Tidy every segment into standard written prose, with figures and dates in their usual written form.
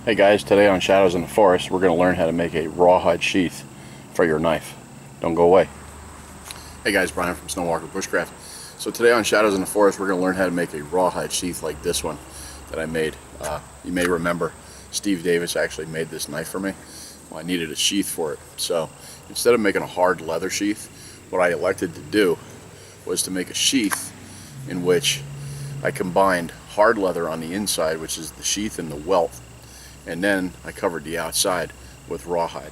Hey guys, today on Shadows in the Forest we're going to learn how to make a rawhide sheath for your knife. Don't go away. Hey guys, Brian from Snowwalker Bushcraft. So today on Shadows in the Forest we're going to learn how to make a rawhide sheath like this one that I made. You may remember Steve Davis actually made this knife for me. Well, I needed a sheath for it. So instead of making a hard leather sheath, what I elected to do was to make a sheath in which I combined hard leather on the inside, which is the sheath and the welt, and then I covered the outside with rawhide.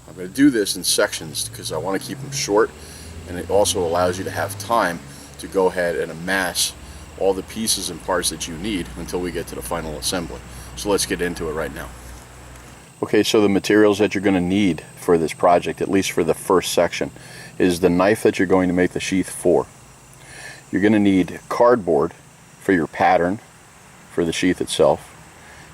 I'm going to do this in sections because I want to keep them short, and it also allows you to have time to go ahead and amass all the pieces and parts that you need until we get to the final assembly. So let's get into it right now. Okay, so the materials that you're going to need for this project, at least for the first section, is the knife that you're going to make the sheath for. You're going to need cardboard for your pattern for the sheath itself.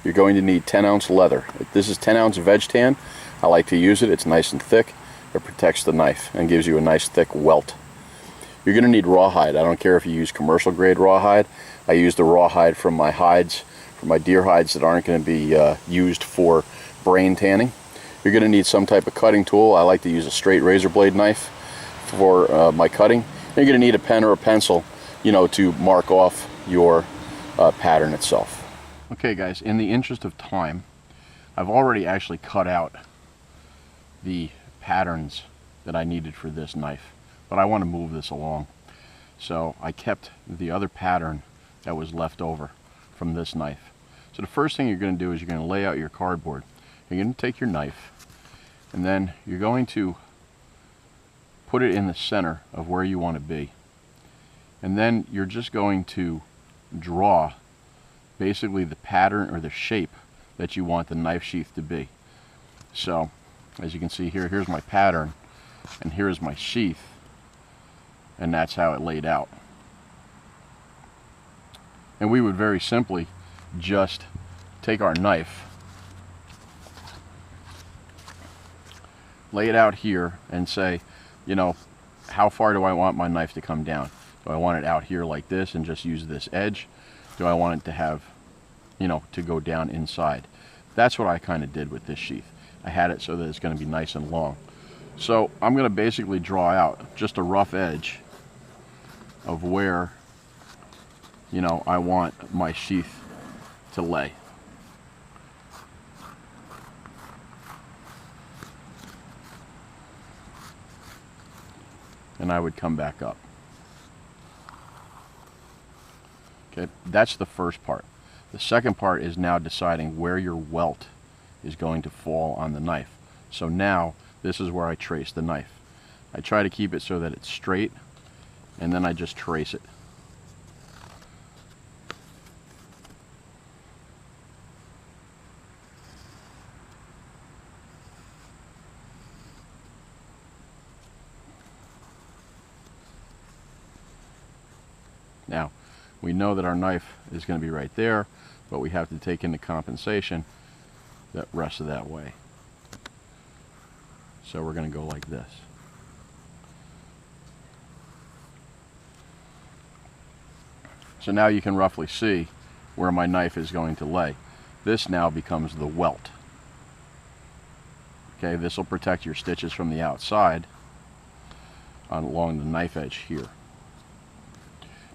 You're going to need 10-ounce leather. This is 10-ounce veg tan. I like to use it. It's nice and thick. It protects the knife and gives you a nice thick welt. You're going to need rawhide. I don't care if you use commercial grade rawhide. I use the rawhide from my hides, from my deer hides that aren't going to be used for brain tanning. You're going to need some type of cutting tool. I like to use a straight razor blade knife for my cutting. You're going to need a pen or a pencil, to mark off your pattern itself. Okay guys, in the interest of time, I've already actually cut out the patterns that I needed for this knife, but I want to move this along. So I kept the other pattern that was left over from this knife. So the first thing you're going to do is you're going to lay out your cardboard. You're going to take your knife, and then you're going to put it in the center of where you want to be. And then you're just going to draw basically the pattern or the shape that you want the knife sheath to be. So as you can see here, here's my pattern and here's my sheath, and that's how it laid out. And we would very simply just take our knife, lay it out here and say, how far do I want my knife to come down? Do I want it out here like this and just use this edge? Do I want it to have, to go down inside? That's what I kind of did with this sheath. I had it so that it's going to be nice and long. So I'm going to basically draw out just a rough edge of where, I want my sheath to lay. And I would come back up. Okay, that's the first part. The second part is now deciding where your welt is going to fall on the knife. So now this is where I trace the knife. I try to keep it so that it's straight, and then I just trace it. Now, we know that our knife is going to be right there, but we have to take into compensation that rest of that way. So we're going to go like this. So now you can roughly see where my knife is going to lay. This now becomes the welt. Okay, this will protect your stitches from the outside along the knife edge here.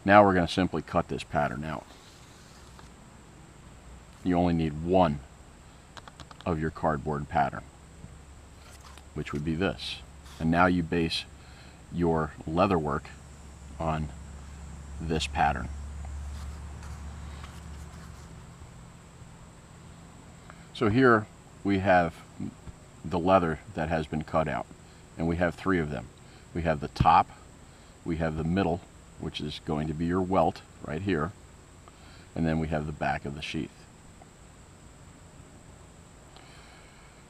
Now we're going to simply cut this pattern out. You only need one of your cardboard pattern, which would be this. And now you base your leather work on this pattern. So here we have the leather that has been cut out, and we have three of them. We have the top, we have the middle, which is going to be your welt right here, and then we have the back of the sheath.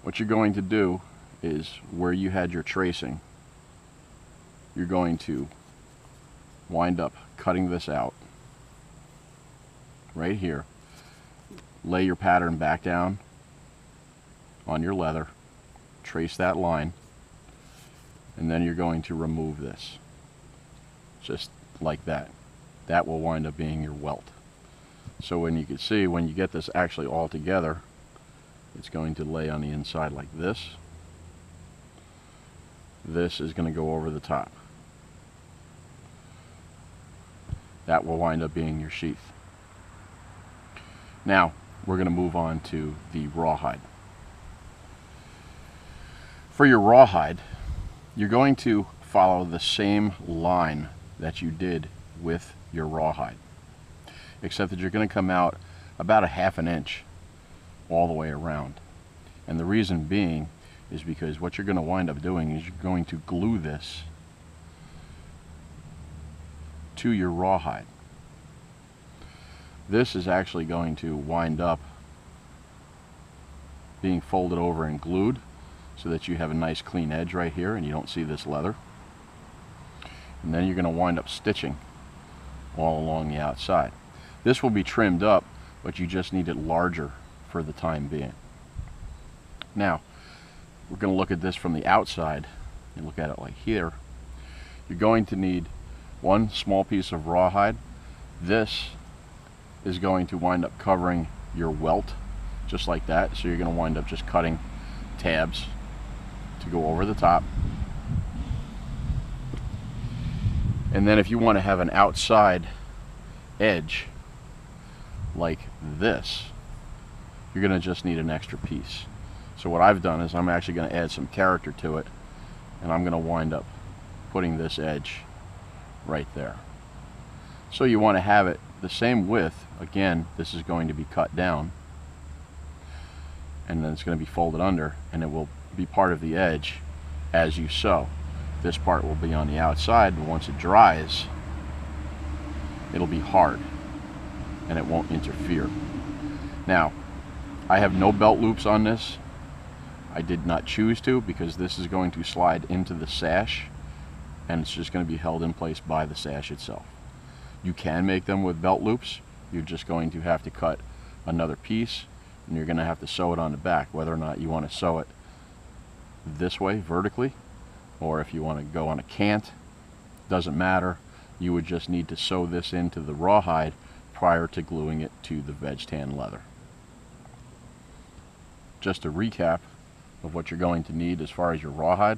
What you're going to do is where you had your tracing, you're going to wind up cutting this out right here, lay your pattern back down on your leather, trace that line, and then you're going to remove this just like that. That will wind up being your welt. So when you can see, when you get this actually all together, it's going to lay on the inside like this. This is going to go over the top. That will wind up being your sheath. Now we're going to move on to the rawhide. For your rawhide, you're going to follow the same line that you did with your rawhide, except that you're going to come out about a ½ inch all the way around. And the reason being is because what you're going to wind up doing is you're going to glue this to your rawhide. This is actually going to wind up being folded over and glued so that you have a nice clean edge right here and you don't see this leather. And then you're going to wind up stitching all along the outside. This will be trimmed up, but you just need it larger for the time being. Now we're going to look at this from the outside and look at it like here. You're going to need one small piece of rawhide. This is going to wind up covering your welt just like that, so you're going to wind up just cutting tabs to go over the top. And then if you want to have an outside edge like this, you're going to just need an extra piece. So what I've done is I'm actually going to add some character to it, and I'm going to wind up putting this edge right there. So you want to have it the same width. Again, this is going to be cut down, and then it's going to be folded under, and it will be part of the edge as you sew. This part will be on the outside, but once it dries, it'll be hard and it won't interfere. Now, I have no belt loops on this. I did not choose to, because this is going to slide into the sash and it's just going to be held in place by the sash itself. You can make them with belt loops. You're just going to have to cut another piece and you're going to have to sew it on the back, whether or not you want to sew it this way vertically, or if you want to go on a cant, doesn't matter. You would just need to sew this into the rawhide prior to gluing it to the veg tan leather. Just a recap of what you're going to need as far as your rawhide.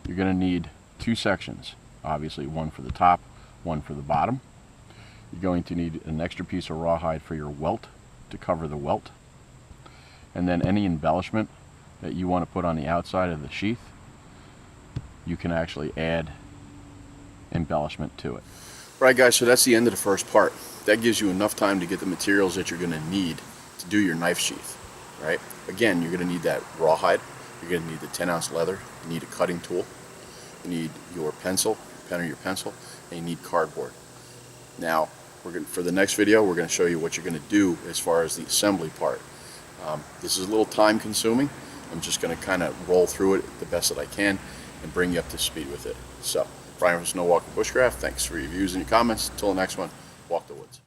You're going to need two sections, obviously one for the top, one for the bottom. You're going to need an extra piece of rawhide for your welt to cover the welt, and then any embellishment that you want to put on the outside of the sheath, you can actually add embellishment to it. Right, guys, so that's the end of the first part. That gives you enough time to get the materials that you're going to need to do your knife sheath, right? Again, you're going to need that rawhide, you're going to need the 10-ounce leather, you need a cutting tool, you need your pencil, pen or your pencil, and you need cardboard. Now, for the next video, we're going to show you what you're going to do as far as the assembly part. This is a little time consuming. I'm just going to kind of roll through it the best that I can and bring you up to speed with it. So, Brian from Snow Walker Bushcraft, thanks for your views and your comments. Until the next one, walk the woods.